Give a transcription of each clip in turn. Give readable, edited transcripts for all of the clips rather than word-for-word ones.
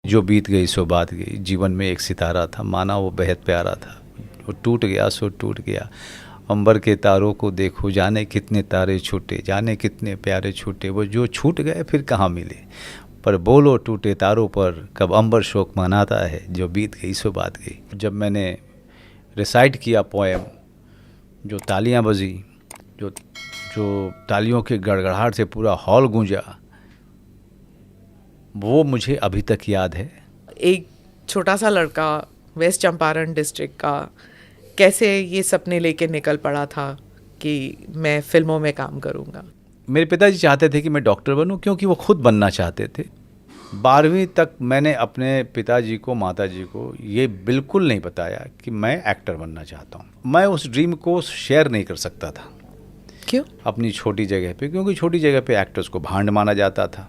जो बीत गई सो बात गई, जीवन में एक सितारा था, माना वो बेहद प्यारा था, वो टूट गया सो टूट गया। अंबर के तारों को देखो, जाने कितने तारे छूटे, जाने कितने प्यारे छूटे, वो जो छूट गए फिर कहाँ मिले। पर बोलो टूटे तारों पर, कब अंबर शोक मनाता है, जो बीत गई सो बात गई। जब मैंने रिसाइट किया पोएम, जो तालियां बजी, जो तालियों के गड़गड़ाहट से पूरा हॉल गूंजा, वो मुझे अभी तक याद है। एक छोटा सा लड़का वेस्ट चंपारण डिस्ट्रिक्ट का कैसे ये सपने लेके निकल पड़ा था कि मैं फिल्मों में काम करूँगा? मेरे पिताजी चाहते थे कि मैं डॉक्टर बनूं, क्योंकि वो खुद बनना चाहते थे। 12वीं तक मैंने अपने पिताजी को, माताजी को ये बिल्कुल नहीं बताया कि मैं एक्टर बनना चाहता हूँ। मैं उस ड्रीम को शेयर नहीं कर सकता था। क्यों? अपनी छोटी जगह पे, क्योंकि छोटी जगह पे एक्टर्स को भांड माना जाता था।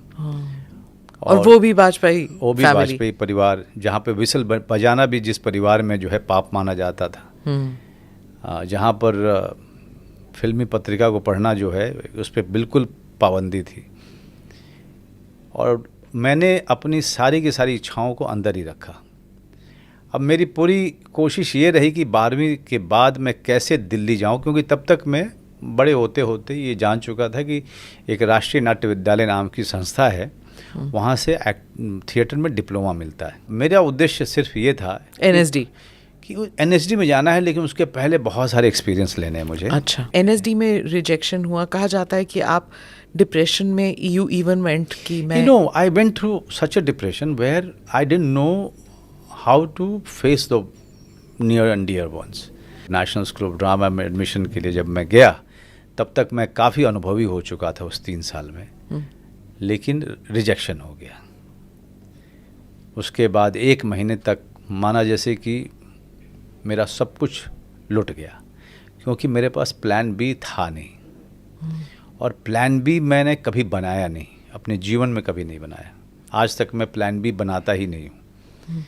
और वो भी वाजपेयी परिवार, जहाँ पे विसल बजाना भी जिस परिवार में जो है पाप माना जाता था, जहाँ पर फिल्मी पत्रिका को पढ़ना जो है उस पर बिल्कुल पाबंदी थी। और मैंने अपनी सारी की सारी इच्छाओं को अंदर ही रखा। अब मेरी पूरी कोशिश ये रही कि 12वीं के बाद मैं कैसे दिल्ली जाऊं, क्योंकि तब तक मैं बड़े होते होते ये जान चुका था कि एक राष्ट्रीय नाट्य विद्यालय नाम की संस्था है, वहाँ से थिएटर में डिप्लोमा मिलता है। मेरा उद्देश्य सिर्फ ये था एनएसडी कि एनएसडी में जाना है, लेकिन उसके पहले बहुत सारे एक्सपीरियंस लेने हैं मुझे। अच्छा, एनएसडी में रिजेक्शन हुआ, कहा जाता है कि आप डिप्रेशन में यू इवन वेंट कि मैं I went through such a depression where I didn't know how to face the near and dear ones. National School of Drama में एडमिशन के लिए जब मैं गया, तब तक मैं काफ़ी अनुभवी हो चुका था उस 3 साल में, लेकिन रिजेक्शन हो गया। उसके बाद 1 महीने तक माना जैसे कि मेरा सब कुछ लुट गया, क्योंकि मेरे पास प्लान बी था नहीं, और प्लान बी मैंने कभी बनाया नहीं, अपने जीवन में कभी नहीं बनाया। आज तक मैं प्लान बी बनाता ही नहीं हूँ।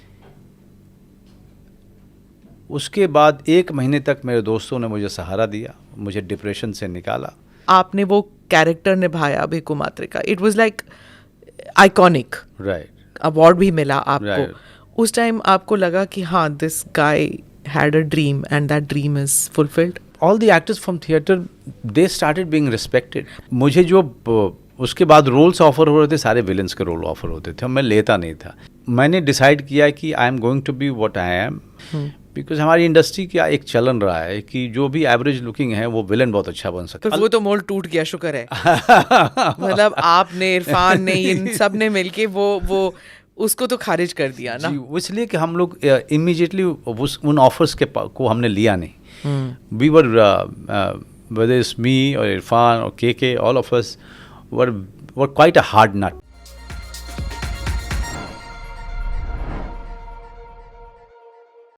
उसके बाद 1 महीने तक मेरे दोस्तों ने मुझे सहारा दिया, मुझे डिप्रेशन से निकाला। आपने वो कैरेक्टर निभाया Bhiku Mhatre, it was like iconic, right. Award भी मिला आपको। Right. उस टाइम आपको लगा कि हाँ, this guy had a dream and that dream is fulfilled? All the actors from theatre they started being respected. मुझे जो उसके बाद रोल्स ऑफर हो रहे थे, सारे विलेंस के रोल ऑफर होते थे, मैं लेता नहीं था। मैंने डिसाइड किया कि I am going to be what I am, because हमारी इंडस्ट्री का एक चलन रहा है कि जो भी एवरेज लुकिंग है वो विलन बहुत अच्छा बन सकता है। वो तो मोल्ड टूट गया, शुक्र है। मतलब आपने, इरफान ने, इन सब ने मिलके वो उसको तो खारिज कर दिया ना। जी, इसलिए कि हम लोग इमीडिएटली उन ऑफर्स को हमने लिया नहीं। We were whether it's me और इरफान और के all of us were quite a hard nut.